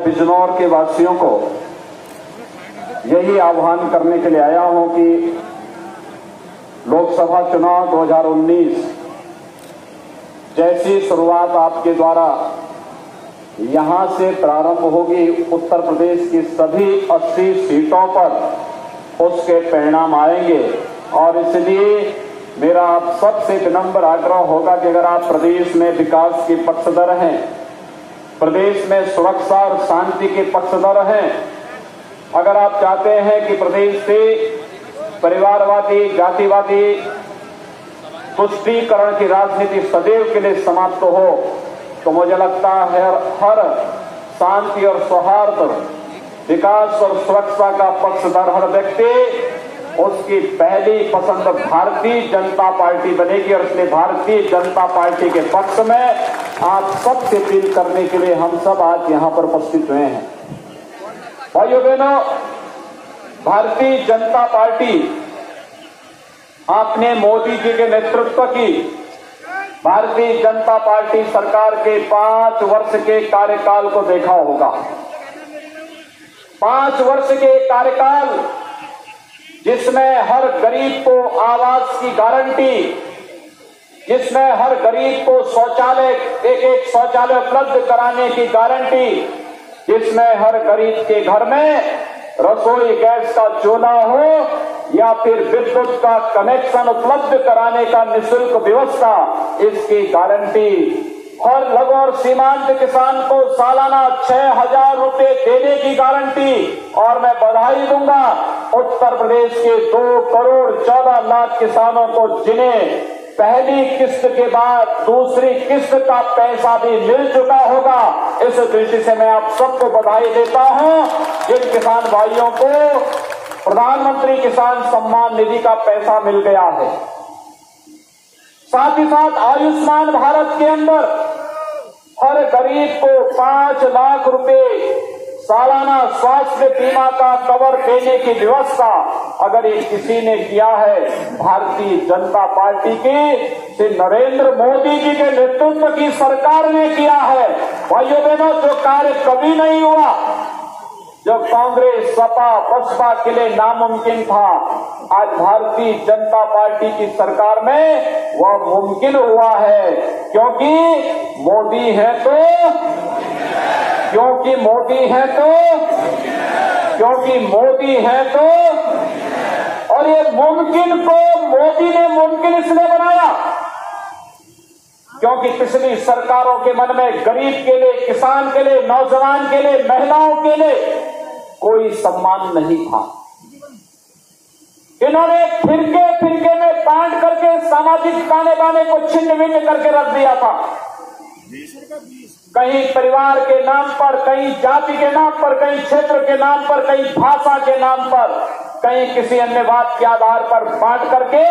बिजनौर के वासियों को यही आह्वान करने के लिए आया हूं कि लोकसभा चुनाव 2019 जैसी शुरुआत आपके द्वारा यहां से प्रारंभ होगी, उत्तर प्रदेश की सभी 80 सीटों पर उसके परिणाम आएंगे। और इसलिए मेरा आप सबसे विनम्र आग्रह होगा कि अगर आप प्रदेश में विकास के पक्षधर हैं, प्रदेश में सुरक्षा और शांति के पक्षधर हैं, अगर आप चाहते हैं कि प्रदेश से परिवारवादी, जातिवादी तुष्टीकरण की राजनीति सदैव के लिए समाप्त हो, तो मुझे लगता है हर शांति और सौहार्द, विकास और सुरक्षा का पक्षधर हर व्यक्ति, उसकी पहली पसंद भारतीय जनता पार्टी बनेगी। और इसलिए भारतीय जनता पार्टी के पक्ष में आप सबसे अपील करने के लिए हम सब आज यहां पर उपस्थित हुए हैं। भाइयों बहनों, भारतीय जनता पार्टी आपने मोदी जी के नेतृत्व की भारतीय जनता पार्टी सरकार के 5 वर्ष के कार्यकाल को देखा होगा। 5 वर्ष के कार्यकाल जिसमें हर गरीब को आवास की गारंटी, जिसमें हर गरीब को शौचालय, एक शौचालय उपलब्ध कराने की गारंटी, जिसमें हर गरीब के घर में रसोई गैस का चूल्हा हो या फिर विद्युत का कनेक्शन उपलब्ध कराने का निःशुल्क व्यवस्था, इसकी गारंटी, हर लघु और सीमांत किसान को सालाना 6,000 रुपए देने की गारंटी। और मैं बधाई दूंगा उत्तर प्रदेश के 2 करोड़ 14 लाख किसानों को, जिन्हें पहली किस्त के बाद दूसरी किस्त का पैसा भी मिल चुका होगा। इस दृष्टि से मैं आप सबको बधाई देता हूं। जिन किसान भाइयों को प्रधानमंत्री किसान सम्मान निधि का पैसा मिल गया है, साथ ही साथ आयुष्मान भारत के अंदर हर गरीब को 5 लाख रुपए सालाना स्वास्थ्य बीमा का कवर देने की व्यवस्था अगर ये किसी ने किया है, भारतीय जनता पार्टी की श्री नरेंद्र मोदी जी के नेतृत्व की सरकार ने किया है। भाइयों बहनों, जो कार्य कभी नहीं हुआ, जो कांग्रेस, सपा, बसपा के लिए नामुमकिन था, आज भारतीय जनता पार्टी की सरकार में वह मुमकिन हुआ है। क्योंकि मोदी है तो, क्योंकि मोदी है तो, क्योंकि मोदी है तो। और ये मुमकिन को मोदी ने मुमकिन इसलिए बनाया क्योंकि पिछली सरकारों के मन में गरीब के लिए, किसान के लिए, नौजवान के लिए, महिलाओं के लिए कोई सम्मान नहीं था। इन्होंने फिरके में बांट करके सामाजिक ताने बाने को छिन्न भिन्न करके रख दिया था। कहीं परिवार के नाम पर, कहीं जाति के नाम पर, कहीं क्षेत्र के नाम पर, कहीं भाषा के नाम पर, कहीं किसी अन्य बात के आधार पर बांट करके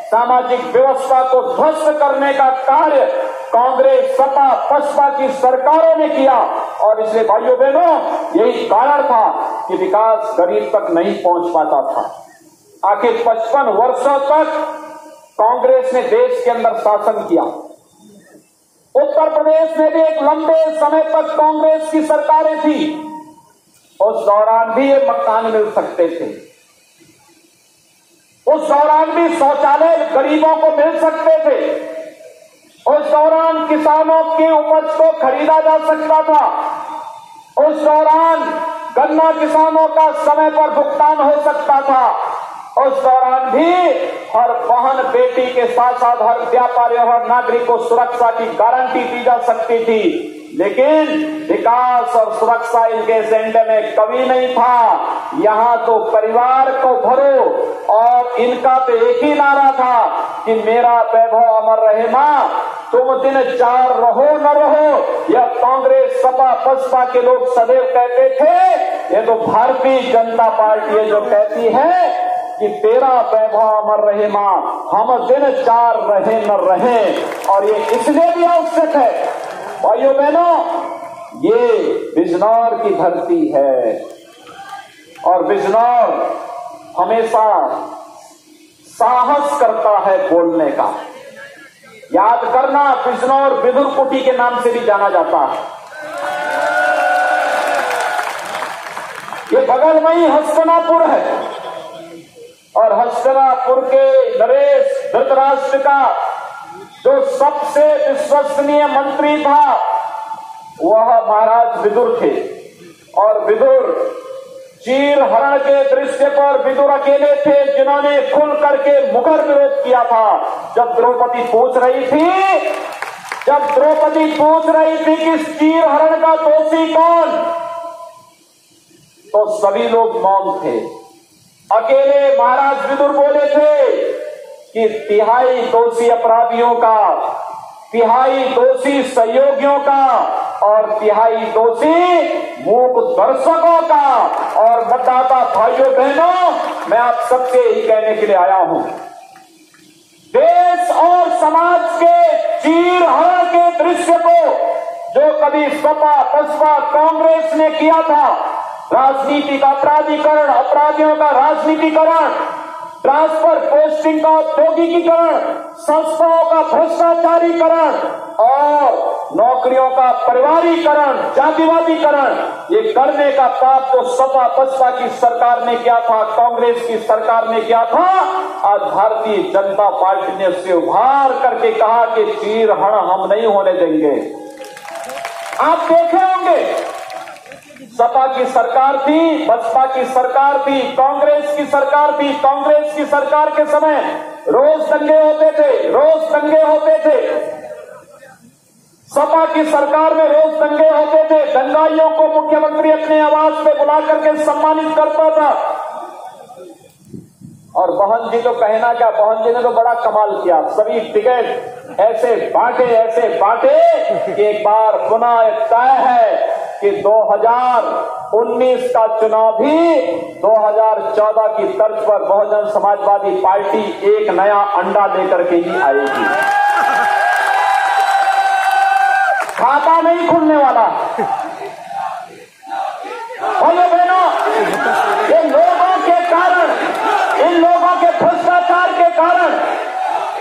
सामाजिक व्यवस्था को ध्वस्त करने का कार्य कांग्रेस, सपा, बसपा की सरकारों ने किया। और इसलिए भाइयों बहनों, यही कारण था कि विकास गरीब तक नहीं पहुंच पाता था। आखिर 55 वर्षों तक कांग्रेस ने देश के अंदर शासन किया। उत्तर प्रदेश में भी एक लंबे समय तक कांग्रेस की सरकारें थी। उस दौरान भी ये मकान मिल सकते थे, उस दौरान भी शौचालय गरीबों को मिल सकते थे, उस दौरान किसानों की उपज को खरीदा जा सकता था, उस दौरान गन्ना किसानों का समय पर भुगतान हो सकता था, उस दौरान भी हर बहन बेटी के साथ साथ हर व्यापारी और नागरिक को सुरक्षा की गारंटी दी जा सकती थी। लेकिन विकास और सुरक्षा इनके एजेंडे में कभी नहीं था। यहां तो परिवार को भरो, और इनका तो एक ही नारा था कि मेरा वैभव अमर रहे मां, तुम दिन 4 रहो न रहो। यह कांग्रेस, सपा, बसपा के लोग सदैव कहते थे। ये तो भारतीय जनता पार्टी है जो कहती है कि तेरा वैभव अमर रहे मां, हम दिन 4 रहे न रहे। और ये इसलिए भी आवश्यक है भाइयों बहनों, ये बिजनौर की धरती है और बिजनौर हमेशा साहस करता है बोलने का। याद करना, बिजनौर विदुर कुटी के नाम से भी जाना जाता है। ये बगल में ही हस्तिनापुर है और हस्तिनापुर के नरेश धृतराष्ट्र का जो सबसे विश्वसनीय मंत्री था वह महाराज विदुर थे। और विदुर चीर हरण के दृश्य पर विदुर अकेले थे जिन्होंने खुल करके मुखर विरोध किया था। जब द्रौपदी पूछ रही थी कि चीर हरण का दोषी कौन, तो सभी लोग मौन थे। अकेले महाराज विदुर बोले थे कि तिहाई दोषी अपराधियों का, तिहाई दोषी सहयोगियों का और तिहाई दोषी मूक दर्शकों का। और मतदाता भाइयों बहनों, मैं आप सबसे यही कहने के लिए आया हूं, देश और समाज के चीर हरण के दृश्य को जो कभी सपा बसपा कांग्रेस ने किया था, राजनीतिक अपराधीकरण, अपराधियों का राजनीतिकरण, ट्रांसफर पोस्टिंग का औद्योगिकीकरण, संस्थाओं का भ्रष्टाचारीकरण और नौकरियों का परिवारीकरण, जातिवादीकरण, ये करने का पाप तो सपा बसपा की सरकार ने किया था, कांग्रेस की सरकार ने किया था। आज भारतीय जनता पार्टी ने उससे उभार करके कहा कि चीर हरण हम नहीं होने देंगे। आप देखे होंगे सपा की सरकार थी, बसपा की सरकार थी, कांग्रेस की सरकार थी। कांग्रेस की सरकार के समय रोज दंगे होते थे। सपा की सरकार में रोज दंगे होते थे। दंगाइयों को मुख्यमंत्री अपने आवास पे बुला करके सम्मानित करता था। और बहन जी तो कहना क्या, बहन जी ने तो बड़ा कमाल किया। सभी टिकट ऐसे बांटे कि एक बार पुनः तय है कि 2019 का चुनाव भी 2014 की तर्ज पर बहुजन समाजवादी पार्टी एक नया अंडा लेकर के ही आएगी। खाता नहीं खुलने वाला। भाइयों बहनों, इन लोगों के कारण, इन लोगों के भ्रष्टाचार के कारण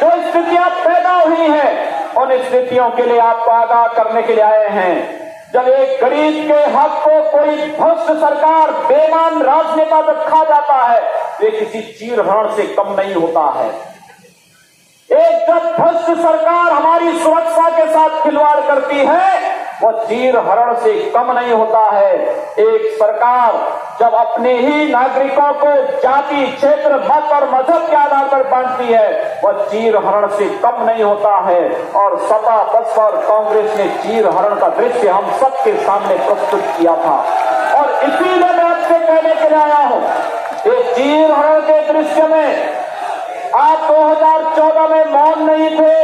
जो स्थितियां पैदा हुई हैं, उन स्थितियों के लिए आपको आगाह करने के लिए आए हैं। जब एक गरीब के हक को कोई भ्रष्ट सरकार, बेईमान राजनेता जब खा जाता है, वे किसी चीर हरण से कम नहीं होता है। एक जब भ्रष्ट सरकार हमारी सुरक्षा के साथ खिलवाड़ करती है, वो चीर हरण से कम नहीं होता है। एक सरकार जब अपने ही नागरिकों को जाति, क्षेत्र, मत और मजहब के आधार पर बांटती है, वह चीर हरण से कम नहीं होता है। और सपा बसपा और कांग्रेस ने चीर हरण का दृश्य हम सबके सामने प्रस्तुत किया था। और इसीलिए मैं आपसे कहने के लिए आया हूं, इस चीर हरण के दृश्य में आप 2014 में मौन नहीं थे,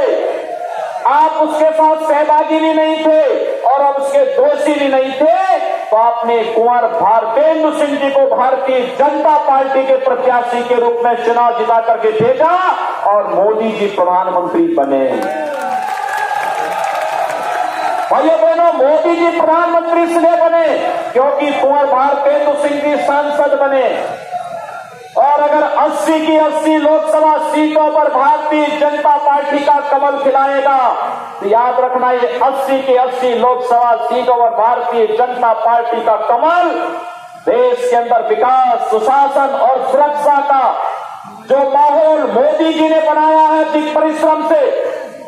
आप उसके साथ सहभागी भी नहीं थे और अब उसके दोषी भी नहीं थे, तो आपने कुंवर भारतेंदु सिंह जी को भारतीय जनता पार्टी के प्रत्याशी के रूप में चुनाव जिता करके भेजा और मोदी जी प्रधानमंत्री बने। भाइयों बहनों, मोदी जी प्रधानमंत्री इसलिए बने क्योंकि कुंवर भारतेंदु सिंह जी सांसद बने। और अगर 80 की 80 लोकसभा सीटों पर भारतीय जनता पार्टी का कमल खिलाएगा, तो याद रखना, ये 80 की 80 लोकसभा सीटों पर भारतीय जनता पार्टी का कमल देश के अंदर विकास, सुशासन और सुरक्षा का जो माहौल मोदी जी ने बनाया है दिग परिश्रम से,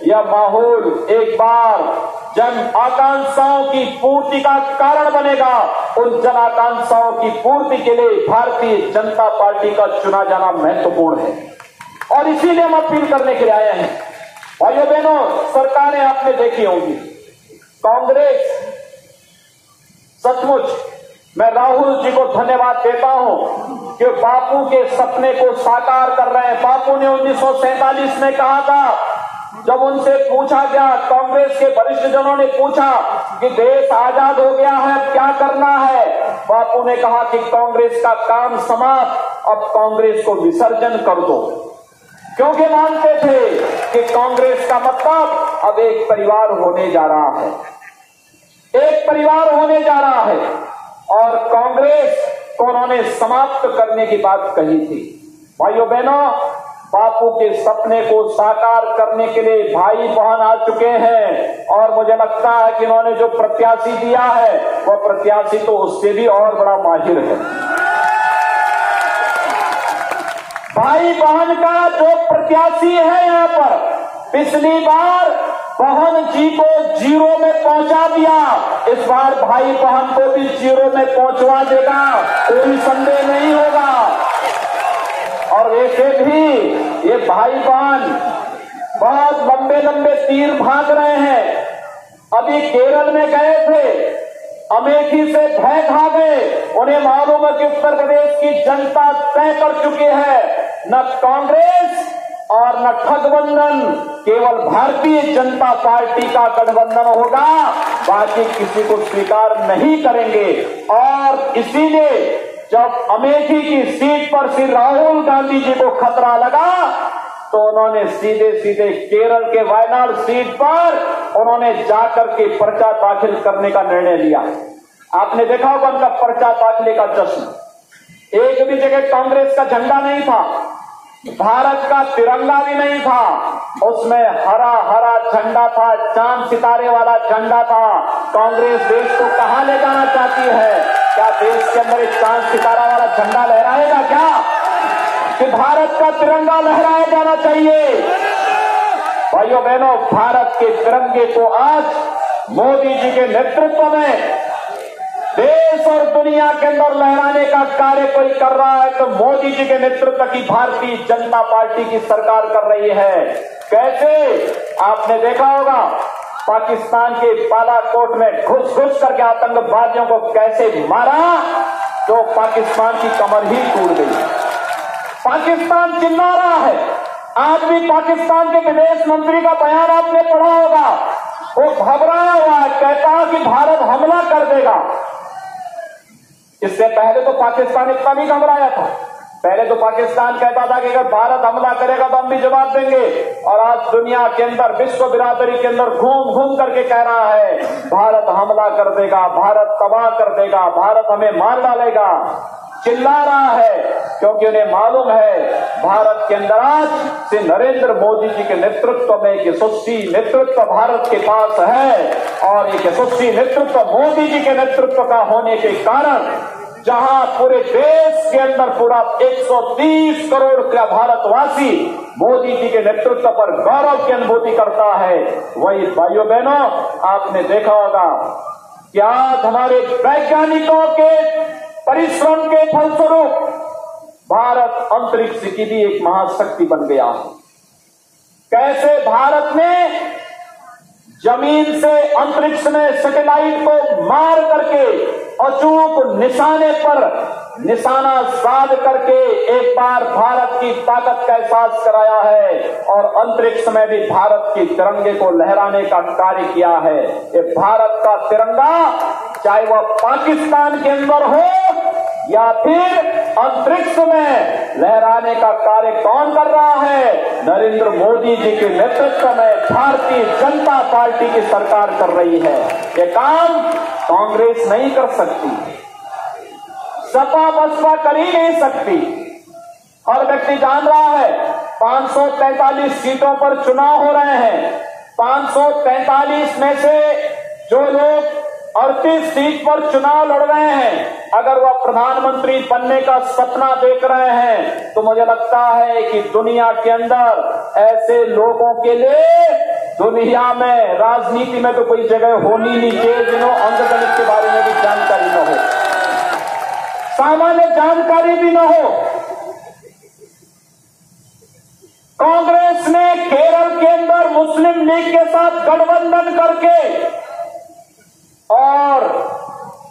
यह माहौल एक बार जन आकांक्षाओं की पूर्ति का कारण बनेगा। उन जन आकांक्षाओं की पूर्ति के लिए भारतीय जनता पार्टी का चुना जाना महत्वपूर्ण है और इसीलिए हम अपील करने के लिए आए हैं। भाइयों बहनों, सरकारें आपने देखी होंगी, कांग्रेस सचमुच मैं राहुल जी को धन्यवाद देता हूं कि बापू के सपने को साकार कर रहे हैं। बापू ने 1947 में कहा था, जब उनसे पूछा गया, कांग्रेस के वरिष्ठ जनों ने पूछा कि देश आजाद हो गया है, अब क्या करना है, बापू ने कहा कि कांग्रेस का काम समाप्त, अब कांग्रेस को विसर्जन कर दो। क्योंकि मानते थे कि कांग्रेस का मतलब अब एक परिवार होने जा रहा है, एक परिवार होने जा रहा है और कांग्रेस को उन्होंने समाप्त करने की बात कही थी। भाइयों बहनों, बापू के सपने को साकार करने के लिए भाई बहन आ चुके हैं और मुझे लगता है कि इन्होंने जो प्रत्याशी दिया है वह प्रत्याशी तो उससे भी और बड़ा माहिर है। भाई बहन का जो प्रत्याशी है यहाँ पर, पिछली बार बहन जी को जीरो में पहुंचा दिया, इस बार भाई बहन को भी जीरो में पहुंचवा देगा, कोई संदेह नहीं होगा। और वैसे भी ये भाई बहन बहुत लंबे लंबे तीर भाग रहे हैं। अभी केरल में गए थे, अमेठी से भय खा गए। उन्हें मालूम है कि उत्तर प्रदेश की जनता तय कर चुकी है, न कांग्रेस और न गठबंधन, केवल भारतीय जनता पार्टी का गठबंधन होगा, बाकी किसी को स्वीकार नहीं करेंगे। और इसीलिए जब अमेठी की सीट पर श्री राहुल गांधी जी को खतरा लगा तो उन्होंने सीधे सीधे केरल के वायनाड सीट पर उन्होंने जाकर के पर्चा दाखिल करने का निर्णय लिया। आपने देखा होगा उनका पर्चा दाखिले का जश्न। एक भी जगह कांग्रेस का झंडा नहीं था, भारत का तिरंगा भी नहीं था, उसमें हरा हरा झंडा था, चांद सितारे वाला झंडा था। कांग्रेस देश को कहां ले जाना चाहती है? क्या देश के अंदर एक चांद सितारा वाला झंडा लहराएगा क्या? कि भारत का तिरंगा लहराया जाना चाहिए? भाइयों बहनों, भारत के तिरंगे को आज मोदी जी के नेतृत्व में देश और दुनिया के अंदर लहराने का कार्य कोई कर रहा है तो मोदी जी के नेतृत्व की भारतीय जनता पार्टी की सरकार कर रही है। कैसे? आपने देखा होगा पाकिस्तान के बालाकोट में घुस घुस करके आतंकवादियों को कैसे मारा, तो पाकिस्तान की कमर ही टूट गई। पाकिस्तान चिल्ला रहा है। आज भी पाकिस्तान के विदेश मंत्री का बयान आपने पढ़ा होगा, वो घबराया हुआ है, कहता है कि भारत हमला कर देगा। इससे पहले तो पाकिस्तान इतना नहीं घबराया था। पहले तो पाकिस्तान कहता था कि अगर भारत हमला करेगा तो हम भी जवाब देंगे, और आज दुनिया के अंदर, विश्व बिरादरी के अंदर घूम घूम करके कह रहा है भारत हमला कर देगा, भारत तबाह कर देगा, भारत हमें मार डालेगा। चिल्ला रहा है क्योंकि उन्हें मालूम है भारत के अंदर आज से नरेंद्र मोदी जी के नेतृत्व में एक यशस्वी नेतृत्व भारत के पास है, और एक यशस्वी नेतृत्व मोदी जी के नेतृत्व का होने के कारण जहां पूरे देश के अंदर पूरा 130 करोड़ का भारतवासी मोदी जी के नेतृत्व पर गौरव की अनुभूति करता है, वही भाइयों बहनों आपने देखा होगा कि आज हमारे वैज्ञानिकों के परिश्रम के फलस्वरूप भारत अंतरिक्ष की भी एक महाशक्ति बन गया। कैसे भारत ने जमीन से अंतरिक्ष में सैटेलाइट को मार करके अचूक निशाने पर निशाना साध करके एक बार भारत की ताकत का एहसास कराया है, और अंतरिक्ष में भी भारत के तिरंगे को लहराने का कार्य किया है। ये भारत का तिरंगा चाहे वह पाकिस्तान के अंदर हो या फिर अंतरिक्ष में लहराने का कार्य कौन कर रहा है? नरेंद्र मोदी जी के नेतृत्व में भारतीय जनता पार्टी की सरकार कर रही है। ये काम कांग्रेस नहीं कर सकती, सपा बसपा कर ही नहीं सकती। हर व्यक्ति जान रहा है 543 सीटों पर चुनाव हो रहे हैं। 543 में से जो लोग 38 सीट पर चुनाव लड़ रहे हैं, अगर वह प्रधानमंत्री बनने का सपना देख रहे हैं तो मुझे लगता है कि दुनिया के अंदर ऐसे लोगों के लिए दुनिया में, राजनीति में तो कोई जगह होनी नहीं चाहिए जिन्होंने अंकगणित के बारे में भी जानकारी न हो, सामान्य जानकारी भी न हो। कांग्रेस ने केरल के अंदर मुस्लिम लीग के साथ गठबंधन करके और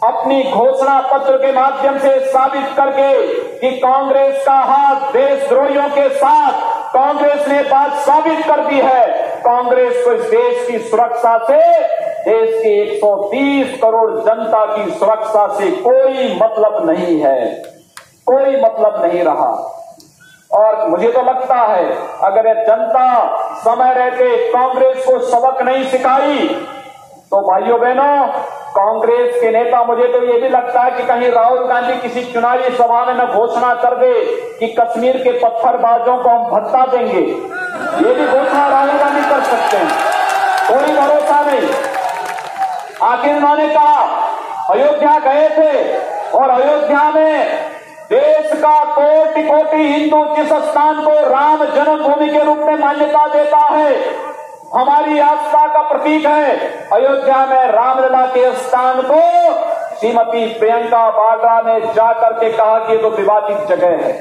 अपनी घोषणा पत्र के माध्यम से साबित करके कि कांग्रेस का हाथ देशद्रोहियों के साथ, कांग्रेस ने बात साबित कर दी है। कांग्रेस को इस देश की सुरक्षा से, देश की 130 करोड़ जनता की सुरक्षा से कोई मतलब नहीं है, कोई मतलब नहीं रहा। और मुझे तो लगता है अगर ये जनता समय रहते कांग्रेस को सबक नहीं सिखाई तो भाइयों बहनों कांग्रेस के नेता, मुझे तो ये भी लगता है कि कहीं राहुल गांधी किसी चुनावी सभा में न घोषणा कर दे कि कश्मीर के पत्थरबाजों को हम भत्ता देंगे। ये भी घोषणा राहुल गांधी कर सकते हैं, कोई भरोसा नहीं। आखिर उन्होंने कहा, अयोध्या गए थे और अयोध्या में देश का कोटि कोटि हिंदू जिस स्थान को राम जन्मभूमि के रूप में मान्यता देता है, हमारी आस्था का प्रतीक है, अयोध्या में रामलला के स्थान को श्रीमती प्रियंका वाड्रा ने जाकर के कहा कि ये तो विवादित जगह है।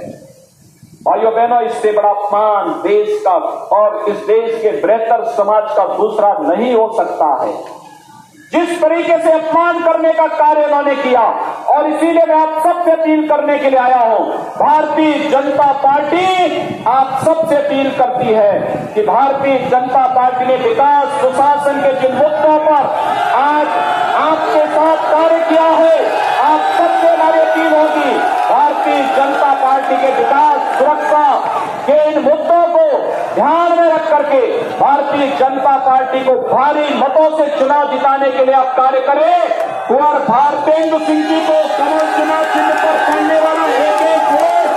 भाइयों बहनों, इससे बड़ा अपमान देश का और इस देश के बृहत्तर समाज का दूसरा नहीं हो सकता है। जिस तरीके से अपमान करने का कार्य उन्होंने किया, और इसीलिए मैं आप सबसे अपील करने के लिए आया हूं। भारतीय जनता पार्टी आप सबसे अपील करती है कि भारतीय जनता पार्टी ने विकास सुशासन के जिन मुद्दों पर आज आपके साथ कार्य किया है, आप सबसे हमारी अपील होगी, भारतीय जनता पार्टी के विकास सुरक्षा के इन मुद्दों को ध्यान में रख करके भारतीय जनता पार्टी को भारी मतों से चुनाव जिताने के लिए आप कार्य करें। और भारतेंदु सिंह जी को कमल चुनाव चिन्ह पर पड़ने वाला एक एक वोट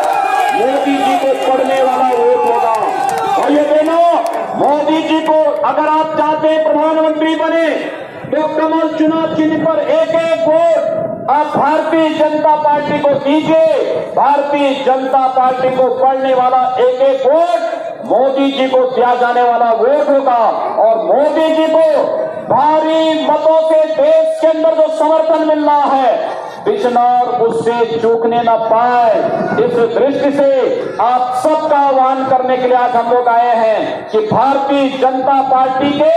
मोदी जी को पड़ने वाला वोट होगा। भाइयों बहनों, मोदी जी को अगर आप चाहते हैं प्रधानमंत्री बने तो कमल चुनाव चिन्ह पर एक एक वोट आप भारतीय जनता पार्टी को दीजिए। भारतीय जनता पार्टी को पड़ने वाला एक एक वोट मोदी जी को दिया जाने वाला वोट होगा, और मोदी जी को भारी मतों से देश के अंदर जो समर्थन मिल रहा है, बिजनौर उससे चूकने न पाए। इस दृष्टि से आप सबका आह्वान करने के लिए आज हम लोग आए हैं कि भारतीय जनता पार्टी के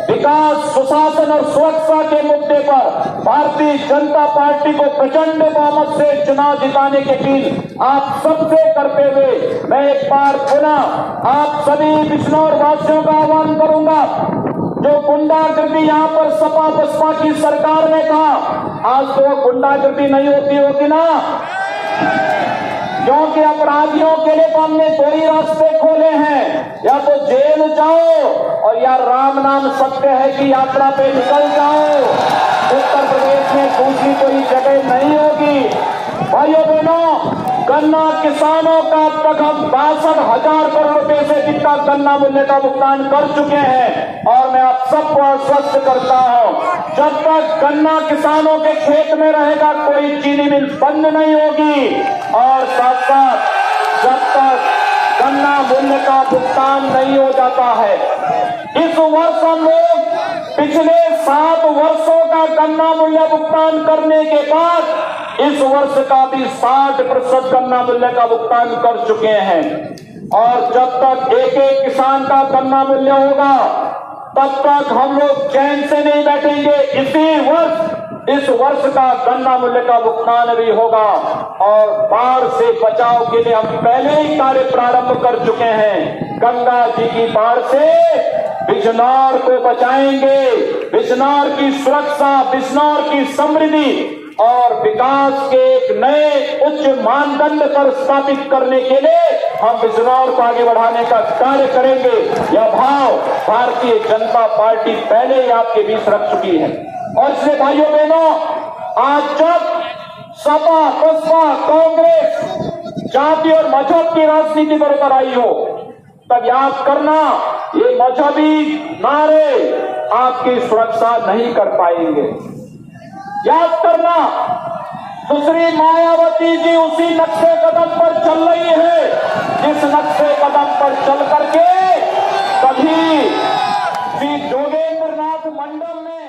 विकास सुशासन और सुरक्षा के मुद्दे पर भारतीय जनता पार्टी को प्रचंड बहुमत से चुनाव जिताने की अपील आप सबसे करते हुए मैं एक बार पुनः आप सभी बिजनौर वासियों का आह्वान करूंगा। जो गुंडागर्दी यहाँ पर सपा बसपा की सरकार ने कहा, आज तो गुंडागर्दी नहीं होती होगी ना, क्योंकि अपराधियों के लिए तो हमने दो ही रास्ते खोले हैं, या तो जेल जाओ और या राम नाम सत्य है कि यात्रा पे निकल जाओ। उत्तर प्रदेश में दूसरी कोई जगह नहीं होगी। भाइयों बहनों, गन्ना किसानों का अब तक हम 62,000 करोड़ रुपए से अधिक का गन्ना मूल्य का भुगतान कर चुके हैं, और मैं आप सबको आश्वस्त करता हूं, जब तक गन्ना किसानों के खेत में रहेगा कोई चीनी मिल बंद नहीं होगी, और साथ साथ जब तक गन्ना मूल्य का भुगतान नहीं हो जाता है। इस वर्ष हम लोग पिछले 7 वर्षों का गन्ना मूल्य भुगतान करने के बाद इस वर्ष का भी 60% गन्ना मूल्य का भुगतान कर चुके हैं, और जब तक एक एक किसान का गन्ना मूल्य होगा तब तक हम लोग चैन से नहीं बैठेंगे। इस वर्ष का गन्ना मूल्य का भुगतान भी होगा, और बाढ़ से बचाव के लिए हम पहले ही कार्य प्रारंभ कर चुके हैं। गंगा जी की बाढ़ से बिजनौर को बचाएंगे, बिजनौर की सुरक्षा, बिजनौर की समृद्धि और विकास के एक नए उच्च मानदंड पर स्थापित करने के लिए हम बिजनौर को आगे बढ़ाने का कार्य करेंगे। यह भाव भारतीय जनता पार्टी पहले ही आपके बीच रख चुकी है। और इसलिए भाइयों बहनों, आज जब सपा बसपा कांग्रेस जाति और मजहब की राजनीति पर उतर आई हो, तब याद करना, ये मजहबी नारे आपकी सुरक्षा नहीं कर पाएंगे। याद करना, सुश्री मायावती जी उसी नक्शे कदम पर चल रही है जिस नक्शे कदम पर चल करके कभी श्री जोगेंद्र नाथ मंडल ने